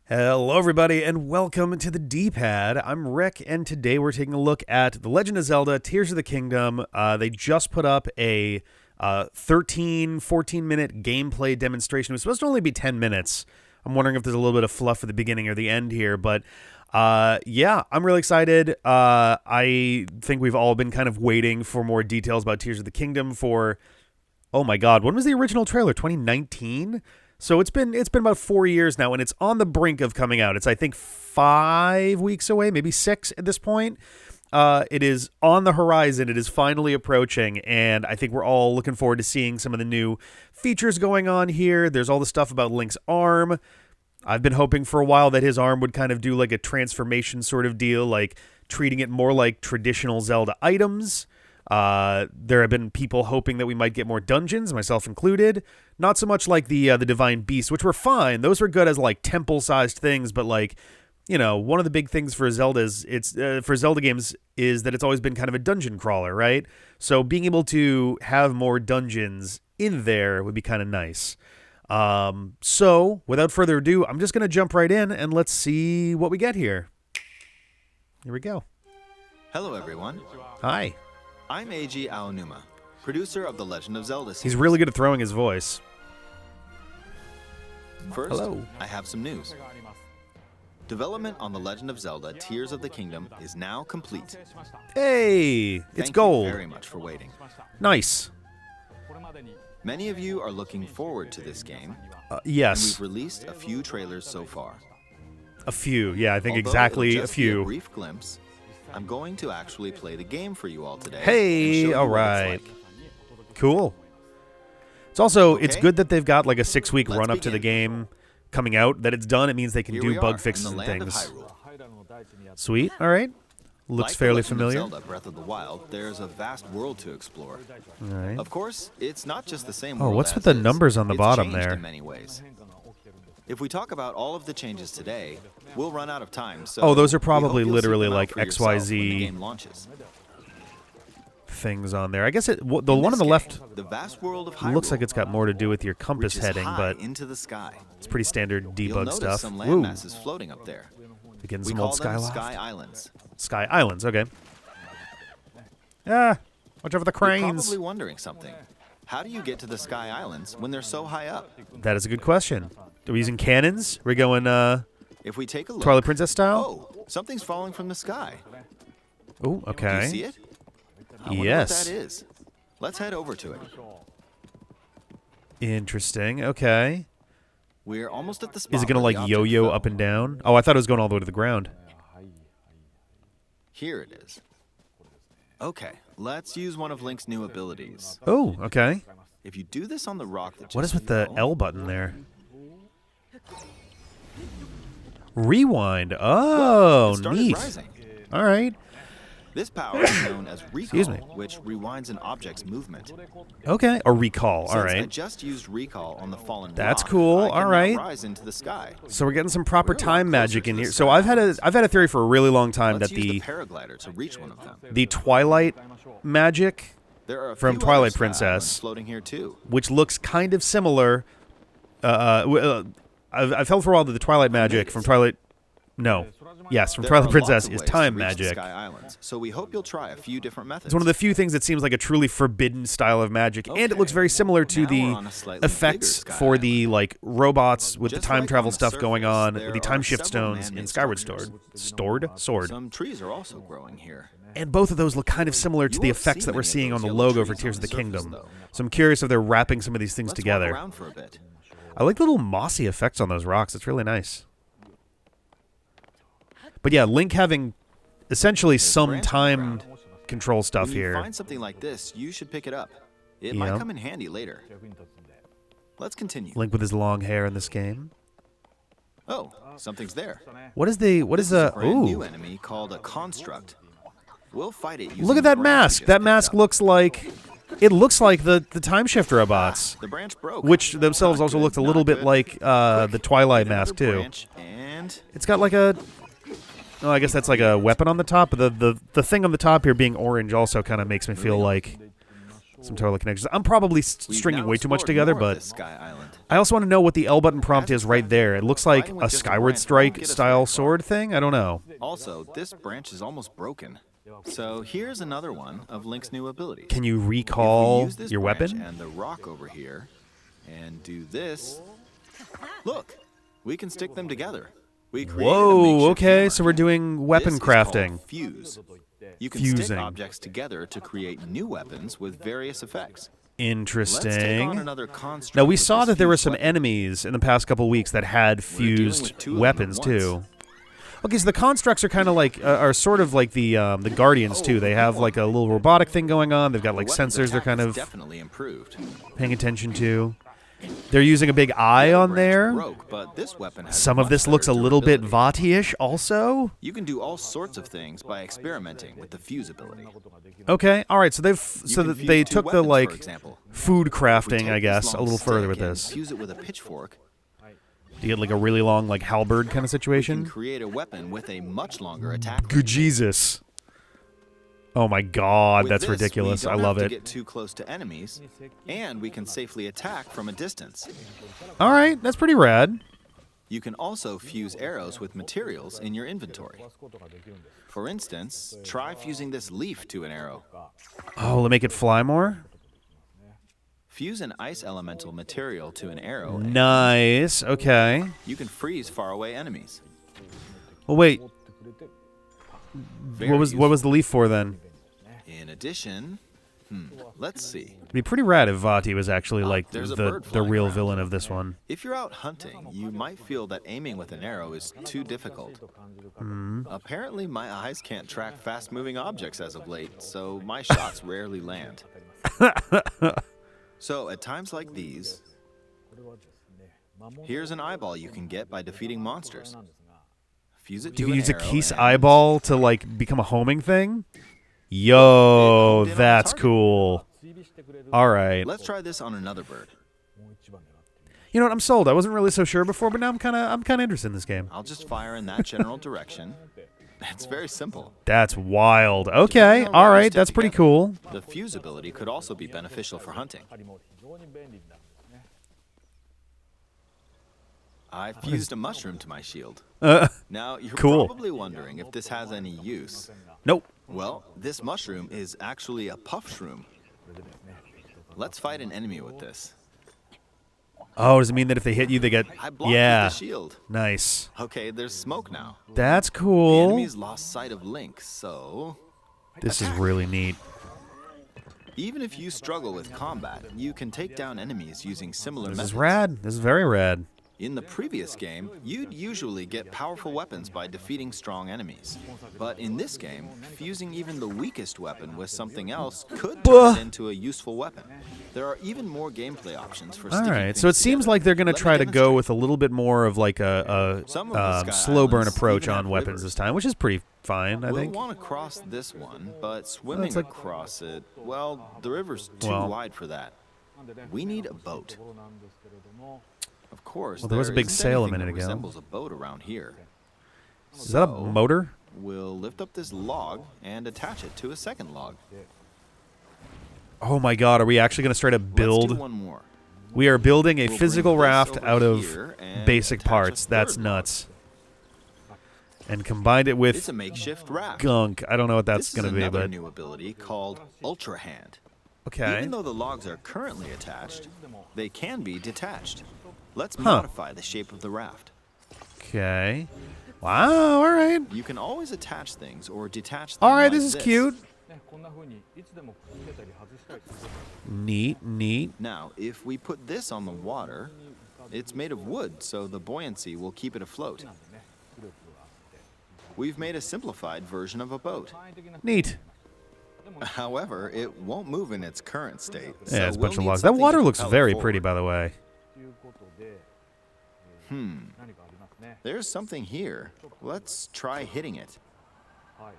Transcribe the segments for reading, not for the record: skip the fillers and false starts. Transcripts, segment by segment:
Hello everybody and welcome to the D-Pad. I'm Rick and today we're taking a look at The Legend of Zelda Tears of the Kingdom. They just put up a 14 minute gameplay demonstration. It was supposed to only be 10 minutes. I'm wondering if there's a little bit of fluff at the beginning or the end here, but yeah, I'm really excited. I think we've all been kind of waiting for more details about Tears of the Kingdom for, oh my god, when was the original trailer? 2019? So it's been about 4 years now, and it's on the brink of coming out. It's, I think, 5 weeks away, maybe 6 at this point. It is on the horizon. It is finally approaching, and I think we're all looking forward to seeing some of the new features going on here. There's all the stuff about Link's arm. I've been hoping for a while that his arm would kind of do like a transformation sort of deal, like treating it more like traditional Zelda items. There have been people hoping that we might get more dungeons, myself included. Not so much like the Divine Beast, which were fine. Those were good as like temple-sized things, but like, you know, one of the big things for Zelda's for Zelda games is that it's always been kind of a dungeon crawler, right? So being able to have more dungeons in there would be kind of nice. So without further ado, I'm just gonna jump right in and let's see what we get here. Here we go. Hello, everyone. Hi. I'm Eiji Aonuma, producer of The Legend of Zelda series. He's really good at throwing his voice. First, Hello. I have some news. Development on The Legend of Zelda Tears of the Kingdom is now complete. Hey, it's Thank gold. you very much for waiting. Nice. Many of you are looking forward to this game. And Yes, we've released a few trailers so far. a few. Yeah, I think Although exactly it'll a just be few. a brief glimpse, I'm going to actually play the game for you all today. Hey, and show you all what it's right. like. Cool. It's also, Okay. it's good that they've got like a 6-week Let's run up to the begin. game coming out, that it's done. It means they can Here do we are bug in fixes the and land of things. Hyrule. Sweet. All right. Looks Like fairly The Legend of familiar. Zelda Breath of the Wild, there's a vast world to explore. All right. Of course, it's not just the same Oh, world what's as with the is. numbers on the It's bottom changed there? in many ways. If we talk about all of the changes today, we'll run out of time. So Oh, those are we probably hope you'll literally seek them out like for yourself when the XYZ game launches. things on there. I guess the In one this on the game, left the vast world of Hyrule looks like it's got more to do with your compass reaches heading, high but into the sky. it's pretty standard You'll debug notice stuff. some Woo. landmasses floating up there. Getting We some call old them Skyloft. Sky Islands. Sky Islands, okay. Ah, watch out for the You're cranes. probably wondering something. How do you get to the Sky Islands when they're so high up? That is a good question. Are we using cannons? We're going If we take a look, Twilight Princess style? oh, something's falling from the sky. Oh, Do okay. you see it? I wonder Yes. what that is. Let's head over to it. Interesting. Okay. We're almost at the spot. Is it going to where like the object yo-yo fell. up and down? Oh, I thought it was going all the way to the ground. Here it is. Okay, let's use one of Link's new abilities. Oh, okay. If you do this on the rock that What just is with the fell, L button there? Rewind. Oh, it started neat. rising. All right. This power is known as recall, Excuse me. which rewinds an object's movement. Okay. A recall. All Since I right. just used recall on the fallen That's rock, cool. I can All now right. rise into the sky. So we're getting some proper We're a lot time closer magic to in the here. So sky. I've had a theory for a really long time Let's that use the the paraglider to reach one of them. the Twilight magic, There are a from few Twilight other sky Princess. islands floating here too. which looks kind of similar. I've held for a while that the Twilight magic from Twilight. No. Yes, from There Twilight are Princess lots of is ways to time reach the magic. Sky Islands, so we hope you'll try a few different methods. It's one of the few things that seems like a truly forbidden style of magic, and it looks very similar to Now we're the on a slightly effects bigger sky for the like robots with Just the time like travel on the stuff going surface, on, there the time are shift several stones in man-made Skyward structures. Sword. Some trees are also growing here. And both of those look kind of similar to You the won't effects see that we're many of seeing those on the yellow logo trees for on Tears of the the surface, Kingdom. though. So I'm curious if they're wrapping some of these things Let's together. walk around for a bit. I like the little mossy effects on those rocks. It's really nice. But yeah, Link having essentially some branch on the time ground. control stuff When you here. find something like this, you should pick it up. It Yeah. might come in handy later. Let's continue. Link with his long hair in this game. Oh, something's there. What is the This is a brand new ooh. enemy called a construct. We'll fight it using Look at the that branch we mask. just That picked mask up. looks like the time shift robots, The branch broke. which themselves Not also good, looked a little not bit good. like the Twilight Get another mask too. branch and It's got like a oh, I guess that's like a weapon on the top. But the thing on the top here being orange also kind of makes me feel like some total connections. I'm probably stringing way too much together, but Sky Island. I also want to know what the L button prompt is right there. It looks like a Skyward Strike style sword thing. I don't know. Also, this branch is almost broken. So here's another one of Link's new abilities. Can you If we recall use this your branch weapon? and the rock over here, and do this. Look, we can stick them together. We created a Whoa, makeshift okay, hammer. so we're doing weapon This is called crafting. Fuse. You can Fusing. stick objects together to create new weapons with various effects. Let's take on Interesting. another construct. Now, we with saw this that there were fused some weapon. enemies in the past couple weeks that had We're dealing fused with two of them weapons, at once. too. Okay, so the constructs are kind of like, are sort of like the Guardians, too. They have like a little robotic thing going on. They've got like The weapon's sensors they're attack kind is of definitely improved. paying attention to. They're using a big eye on Branch there. broke, but this weapon has Some of much this looks a better little bit durability. Vati-ish also. You can do all sorts of things by experimenting with the fuse ability. Okay, all right, so You can they fuse two took the weapons, for like example. food If we crafting, take I this guess, a long little further with stick and this. Fuse it with a pitchfork. Do you get like a really long like halberd kind of You can situation? create a weapon with a much longer attack. Good Jesus. Oh my God, With that's this, ridiculous. We I don't love have it. to get too close to enemies, and we can safely attack from a distance. All right, that's pretty rad. You can also fuse arrows with materials in your inventory. For instance, try fusing this leaf to an arrow. Oh, will it make it fly more? Fuse an ice elemental material to an arrow. and Nice. Okay. You can freeze faraway enemies. Well, wait. Very What was the leaf for then? In addition, let's see. It'd be pretty rad if Vati was actually like there's a the bird the flying real around. villain of this one. If you're out hunting, you might feel that aiming with an arrow is too difficult. Apparently, my eyes can't track fast-moving objects as of late, so my shots rarely land. So, at times like these, here's an eyeball you can get by defeating monsters. Fuse it to You can an use a arrow Keese and- eyeball to like become a homing thing. Yo, It honed in on the that's target. cool. All right. Let's try this on another bird. You know what? I'm sold. I wasn't really so sure before, but now I'm kind of interested in this game. I'll just fire in that general direction. It's very simple. That's wild. Okay. Depending on All what you right. stick That's pretty together. cool. The fuse ability could also be beneficial for hunting. I fused a mushroom to my shield. Now, you're Cool. probably wondering if this has any use. Nope. Well, this mushroom is actually a puff shroom. Let's fight an enemy with this. Oh, does it mean that if they hit you, they get? I blocked Yeah. with the shield. Nice. Okay, there's smoke now. That's The cool. enemies lost sight of Link, so This is really neat. even if you struggle with combat, you can take down enemies using similar This methods. is rad. This is very rad. In the previous game, you'd usually get powerful weapons by defeating strong enemies. But in this game, fusing even the weakest weapon with something else could turn it into a useful weapon. There are even more gameplay options for All sticking right. things So it seems together. like they're going to Let me try to go demonstrate. with a little bit more of like Some of the Sky slow burn Islands approach even on have weapons rivers. this time, which is pretty fine, I We'll think. want to cross this one, but swimming like- across it, well, the river's too Well. wide for that. We need a boat. Of course, Well, there was a there big isn't sail a anything minute that ago. resembles a boat around here. Is that a So, motor? We'll lift up this log and attach it to a second log. Oh my God! Are we actually going to straight up Let's do build? one more. We are building a We'll physical bring this raft over out of here and basic attach a parts. That's third log. nuts. And combined it It's with a makeshift raft. gunk. I don't know what that's This going is to be, another but new ability called Ultra Hand. okay. Even though the logs are currently attached, they can be detached. Let's Huh. modify the shape of the raft. Okay. Wow. All right. You can always attach things or detach them. All right. like This is cute. ね、こんな風にいつでもくっつけたり外したりすることが Neat. Neat. Now, if we put this on the water, it's made of wood, so the buoyancy will keep it afloat. なんでね、浮力があって We've made a simplified version of a boat. 簡易的な Neat. However, it won't move in its current state. Yeah, so it's a bunch we'll of need logs. That something water to looks propel it very forward. pretty, by the way. ということで、何かありますね。 There's something here. Let's try hitting it. はい。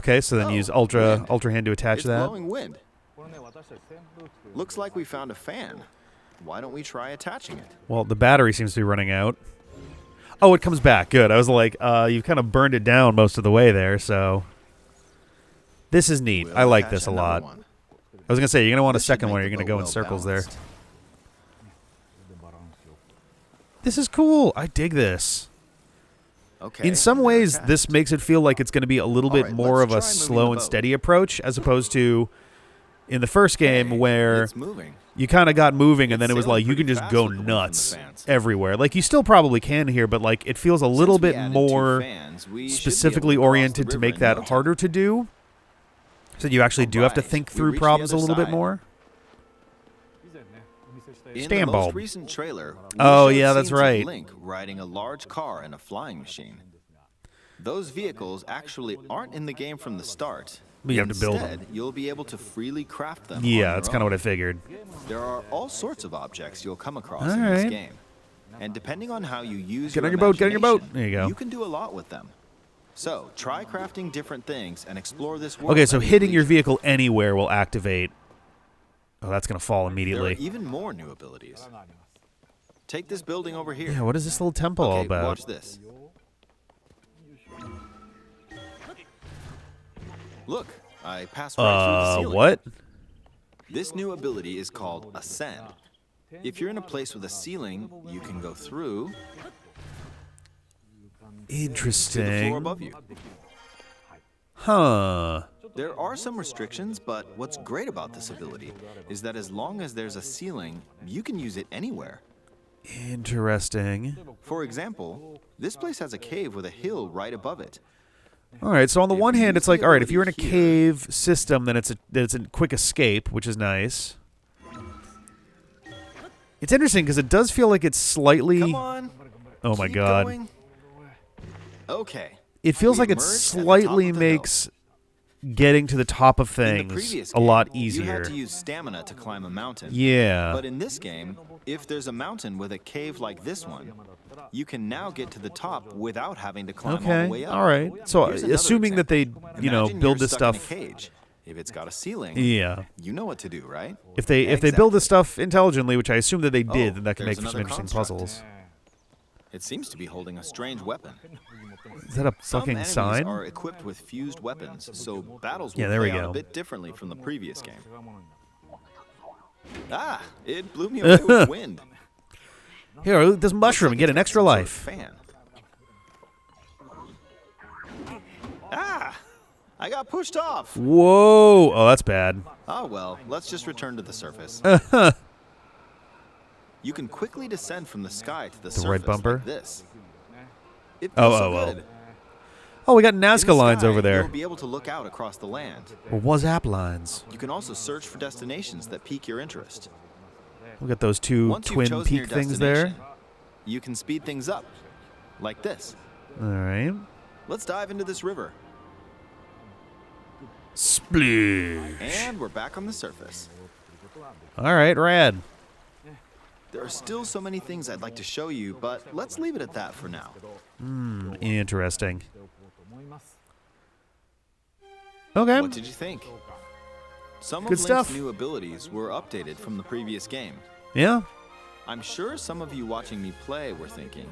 Okay. So then Oh, use ultra wind. hand to attach It's that. blowing wind. これね、私たち扇風機という Looks like we found a fan. Why don't we try attaching it? Well, the battery seems to be running out. Oh, it comes back. Good. I was like, you've kind of burned it down most of the way there, so. This is neat. We'll I like attach this a another lot. one. I was going to say, you're going to want a This should second make one. the You're going to boat go in circles there. well-balanced. This is cool. I dig this. Okay. In some they're ways, attached. this makes it feel like it's going to be a little bit Alright, more of let's a try moving slow the and boat. steady approach, as opposed to in the first game Hey, where it's moving. you kind of got moving and It's then it was sailing like you can pretty just fast go with the wind from the nuts fans. everywhere. Like you still probably can here, but like it feels a little Since we bit added two more fans, we should be able specifically to cross the oriented to river make in that no time. harder to do. So you actually do have to Alright, think we through reached the problems a other little bit side. more. 以前ねお見せした In Stand the bulb. most recent trailer, we Oh, showed yeah, that's scenes of right. Link riding a large car and a flying machine. Those vehicles actually aren't in the game from the start. But you have to build them. Instead, you'll be able to freely craft them. Yeah, that's kind of what I figured. There are all sorts of objects you'll come across All in this right. game. And depending on how you use Get your on your boat, get on your boat. imagination, There you go. You can do a lot with them. So, try crafting different things and explore this world. Okay, so at your hitting your leisure. vehicle anywhere will activate. Oh, that's going to fall There are immediately. even more new abilities. Take this building over here. Yeah, what is this little temple all Okay, about? watch this. Look, I passed right through the ceiling. What? This new ability is called Ascend. If you're in a place with a ceiling, you can go through to the floor Interesting. above you. Huh. There are some restrictions, but what's great about this ability is that as long as there's a ceiling, you can use it anywhere. Interesting. For example, this place has a cave with a hill right above it. All right, so on the If one you hand, use it's like, the all right, if you're in a ability here- cave system, then it's a quick escape, which is nice. It's interesting because it does feel like it's slightly. Come on. Oh my keep god. going. Okay. It feels We like it emerged at the top slightly of the hill. makes getting to the top of In the things previous a game, lot You easier. had to use stamina to climb a mountain. Yeah. But in this game, if there's a mountain with a cave like this one, you can now get to the top without having to climb all Okay. the way up. All right. So Here's another assuming that they, example. build Imagine you're this stuck stuff. in a cage. If it's got a ceiling, Yeah. you know what to do, right? If they build this Exactly. stuff intelligently, which I assume that they did, Oh, then that can there's make for some another interesting construct. puzzles. It seems to be holding a strange weapon. Is that a Some fucking enemies sign? are equipped with fused weapons, so battles will Yeah, there we play out go. a bit differently from the previous game. Ah, it blew me away with wind. Here, this mushroom, Looks like get it's an got extra some sort of life. fan. Ah, I got pushed off. Whoa! Oh, that's bad. Oh well, let's just return to the surface. You can quickly descend from the sky to the surface right bumper? like this. It Oh, feels so oh, oh. good. Oh, we got In the Nazca lines sky, over there. You'll be able to look out across the land. Or was app lines? You can also search for destinations that pique your interest. We got those two Once you've twin chosen your peak things there. destination, you can speed things up, like this. All right. Let's dive into this river. Splish. And we're back on the surface. All right, rad. There are still so many things I'd like to show you, but let's leave it at that for now. Interesting. Okay. What did you think? Some Good of stuff. Link's new abilities were updated from the previous game. Yeah. I'm sure some of you watching me play were thinking,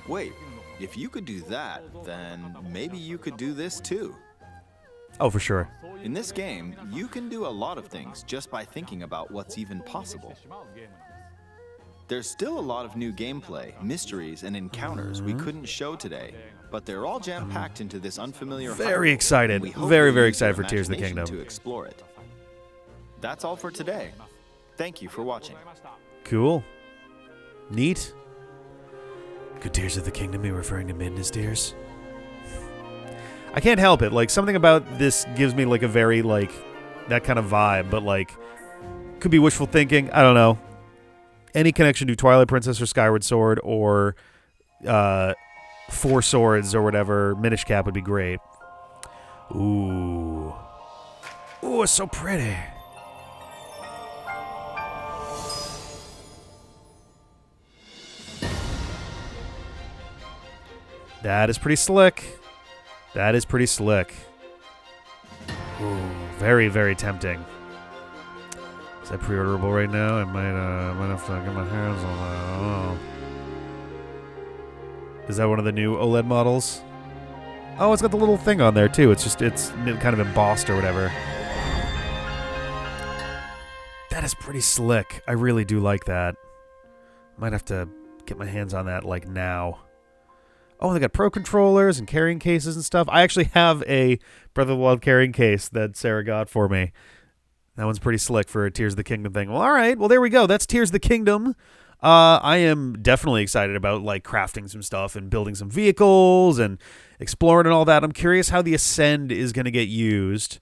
wait, if you could do that, then maybe you could do this too. Oh, for sure. In this game, you can do a lot of things just by thinking about what's even possible. There's still a lot of new gameplay, mysteries, and encounters we couldn't show today, but they're all jam-packed into this unfamiliar Very Hyrule, excited. and we hope Very, you'll very use your excited for Tears of the imagination Kingdom. to explore it. That's all for today. Thank you for watching. Cool. Neat. Could Tears of the Kingdom be referring to Midna's Tears? I can't help it. Like, something about this gives me, like, a very, like, that kind of vibe, but, like, could be wishful thinking. I don't know. Any connection to Twilight Princess or Skyward Sword or Four Swords or whatever, Minish Cap would be great. Ooh. Ooh, it's so pretty. That is pretty slick. That is pretty slick. Ooh, very, very tempting. Is that pre-orderable right now? I might have to get my hands on that. Oh. Is that one of the new OLED models? Oh, it's got the little thing on there too. It's kind of embossed or whatever. is pretty slick. I really do like that. Might have to get my hands on that like now. Oh, they got pro controllers and carrying cases and stuff. I actually have a Breath of the Wild carrying case that Sarah got for me. That one's pretty slick for a Tears of the Kingdom thing. Well, all right. Well, there we go. That's Tears of the Kingdom. I am definitely excited about like crafting some stuff and building some vehicles and exploring and all that. I'm curious how the Ascend is going to get used.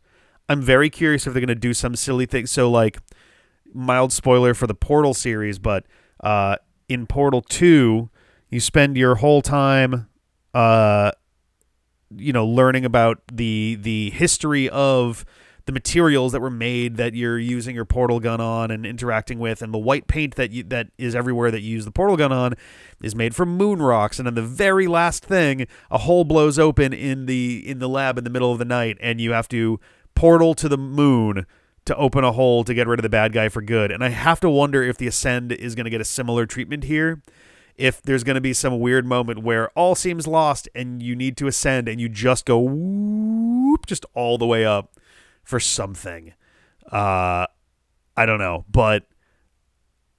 I'm very curious if they're going to do some silly thing. So, like, mild spoiler for the Portal series, but in Portal 2, you spend your whole time, learning about the history of the materials that were made that you're using your portal gun on and interacting with, and the white paint that is everywhere that you use the portal gun on is made from moon rocks. And then the very last thing, a hole blows open in the lab in the middle of the night, and you have to portal to the moon to open a hole to get rid of the bad guy for good. And I have to wonder if the Ascend is going to get a similar treatment here. If there's going to be some weird moment where all seems lost and you need to ascend and you just go whoop, just all the way up for something. I don't know, but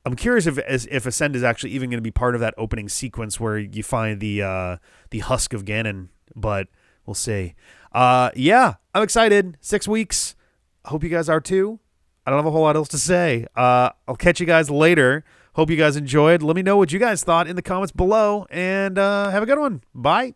I'm curious if Ascend is actually even going to be part of that opening sequence where you find the husk of Ganon, but we'll see. Yeah, I'm excited. 6 weeks. I hope you guys are too. I don't have a whole lot else to say. I'll catch you guys later. Hope you guys enjoyed. Let me know what you guys thought in the comments below, and have a good one. Bye.